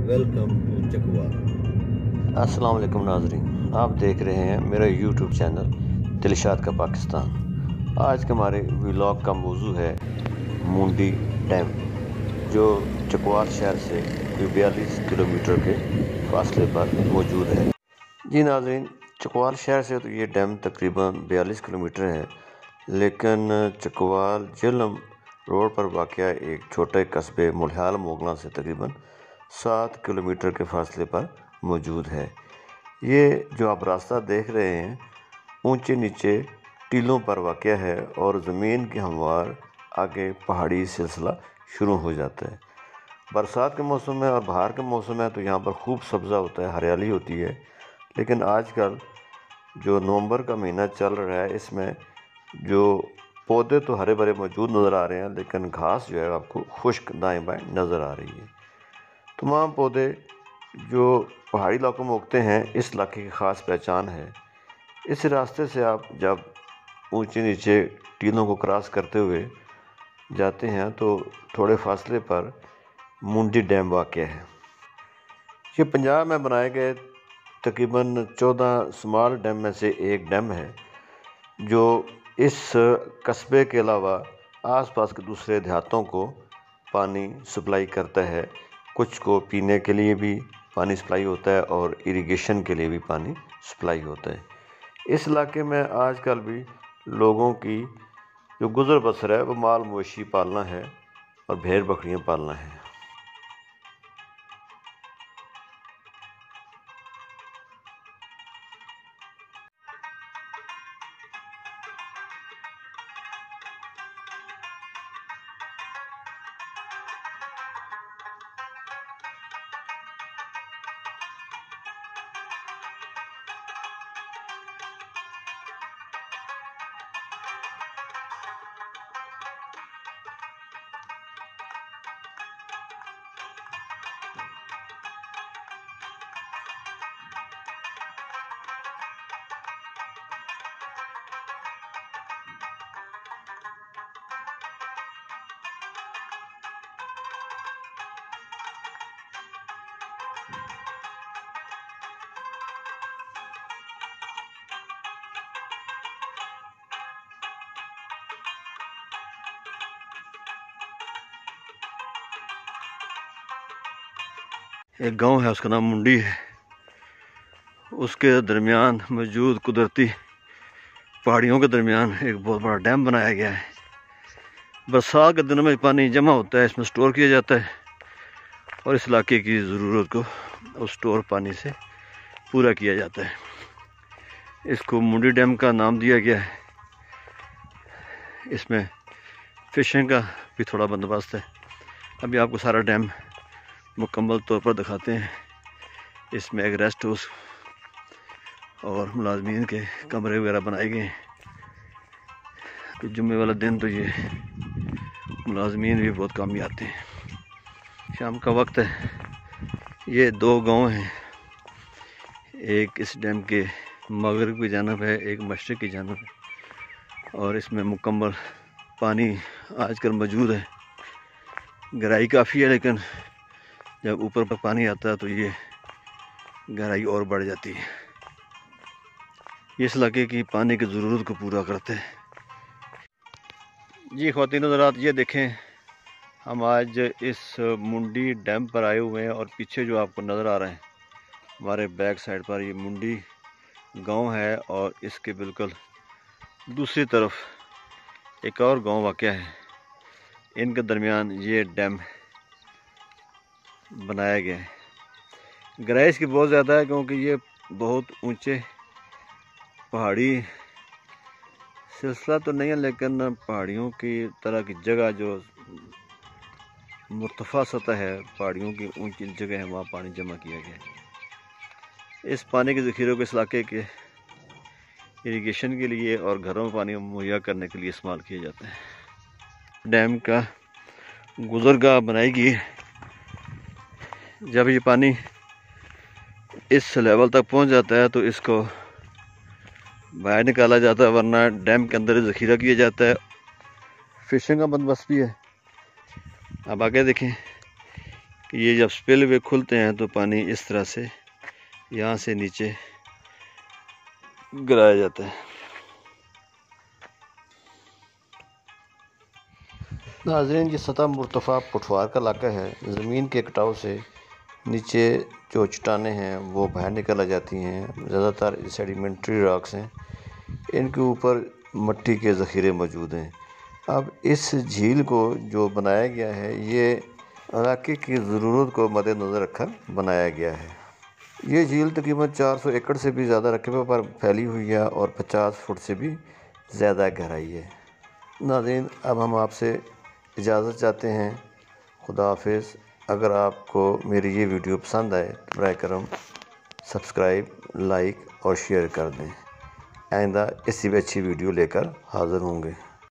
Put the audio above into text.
Welcome to Chakwal. अस्सलाम वालेकुम नाजरीन, आप देख रहे हैं मेरा यूट्यूब चैनल दिलशाद का पाकिस्तान। आज के हमारे व्लॉग का मौजू है मुंडी डैम, जो चकवाल शहर से 42 किलोमीटर के फासले पर मौजूद है। जी नाजरीन, चकवाल शहर से तो ये डैम तकरीबन 42 किलोमीटर है, लेकिन चकवाल झेलम रोड पर वाक़या एक छोटे कस्बे मुल्हाल मोगला से तकरीबन 7 किलोमीटर के फासले पर मौजूद है। ये जो आप रास्ता देख रहे हैं ऊंचे नीचे टीलों पर वाक़या है और ज़मीन की हमवार आगे पहाड़ी सिलसिला शुरू हो जाता है। बरसात के मौसम में और बाहर के मौसम में तो यहाँ पर खूब सब्ज़ा होता है, हरियाली होती है। लेकिन आजकल जो नवंबर का महीना चल रहा है, इसमें जो पौधे तो हरे भरे मौजूद नज़र आ रहे हैं, लेकिन घास जो है आपको खुश्क दाएं बाएं नज़र आ रही है। तमाम पौधे जो पहाड़ी इलाकों में उगते हैं, इस इलाके की ख़ास पहचान है। इस रास्ते से आप जब ऊंचे नीचे टीलों को क्रॉस करते हुए जाते हैं तो थोड़े फासले पर मुंडी डैम वाक़या है। ये पंजाब में बनाए गए तकरीबन 14 स्मॉल डैम में से एक डैम है, जो इस कस्बे के अलावा आसपास के दूसरे देहातों को पानी सप्लाई करता है। कुछ को पीने के लिए भी पानी सप्लाई होता है और इरिगेशन के लिए भी पानी सप्लाई होता है। इस इलाके में आजकल भी लोगों की जो गुज़र बसर है वो माल मवेशी पालना है और भेड़ बकरियां पालना है। एक गांव है, उसका नाम मुंडी है। उसके दरमियान मौजूद कुदरती पहाड़ियों के दरमियान एक बहुत बड़ा डैम बनाया गया है। बरसात के दिनों में पानी जमा होता है, इसमें स्टोर किया जाता है और इस इलाके की ज़रूरत को उस स्टोर पानी से पूरा किया जाता है। इसको मुंडी डैम का नाम दिया गया है। इसमें फिशिंग का भी थोड़ा बंदोबस्त है। अभी आपको सारा डैम मुकम्मल तौर पर दिखाते हैं। इसमें एक रेस्ट हाउस और मुलाजमीन के कमरे वगैरह बनाए गए हैं। तो जुम्मे वाला दिन तो ये मुलाजमीन भी बहुत कम ही आते हैं। शाम का वक्त है। ये दो गांव हैं, एक इस डैम के मगरब की जानब है, एक मशरक़ की जानब है, और इसमें मुकम्मल पानी आजकल मौजूद है। गहराई काफ़ी है, लेकिन जब ऊपर पर पानी आता है तो ये गहराई और बढ़ जाती है। इस इलाके की पानी की ज़रूरत को पूरा करते हैं। जी ख़वातीन हज़रात, ये देखें, हम आज इस मुंडी डैम पर आए हुए हैं और पीछे जो आपको नज़र आ रहे हैं हमारे बैक साइड पर ये मुंडी गांव है और इसके बिल्कुल दूसरी तरफ एक और गांव वाक़या है। इनके दरमियान ये डैम बनाया गया है। गहराई इसकी बहुत ज़्यादा है, क्योंकि ये बहुत ऊंचे पहाड़ी सिलसिला तो नहीं है, लेकिन पहाड़ियों की तरह की जगह जो मुर्तफ़ा सतह है, पहाड़ियों की ऊंची जगह है, वहाँ पानी जमा किया गया है। इस पानी के ज़ख़ीरों को इस इलाके के इरिगेशन के लिए और घरों में पानी मुहैया करने के लिए इस्तेमाल किया जाता है। डैम का गुज़रगाह बनाई गई है। जब ये पानी इस लेवल तक पहुंच जाता है तो इसको बाहर निकाला जाता है, वरना डैम के अंदर ज़ख़ीरा किया जाता है। फिशिंग का बंदोबस्त भी है। अब आगे देखें ये जब स्पिल वे खुलते हैं तो पानी इस तरह से यहाँ से नीचे गिराया जाता है। नाज़रीन, ये सतह मुर्तफ़ा पटवार का इलाका है। ज़मीन के कटाव से नीचे जो चट्टानें हैं वो बाहर निकल आ जाती हैं। ज़्यादातर सेडिमेंट्री रॉक्स हैं, इनके ऊपर मिट्टी के ज़ख़ीरे मौजूद हैं। अब इस झील को जो बनाया गया है ये इलाके की ज़रूरत को मद्देनज़र रखकर बनाया गया है। ये झील तकरीबन 400 एकड़ से भी ज़्यादा रकबे पर फैली हुई है और 50 फुट से भी ज़्यादा गहराई है। नाज़रीन, अब हम आपसे इजाज़त चाहते हैं। खुदा हाफिज़। अगर आपको मेरी ये वीडियो पसंद आए तो बराए करम सब्सक्राइब, लाइक और शेयर कर दें। आइंदा इससे भी अच्छी वीडियो लेकर हाज़िर होंगे।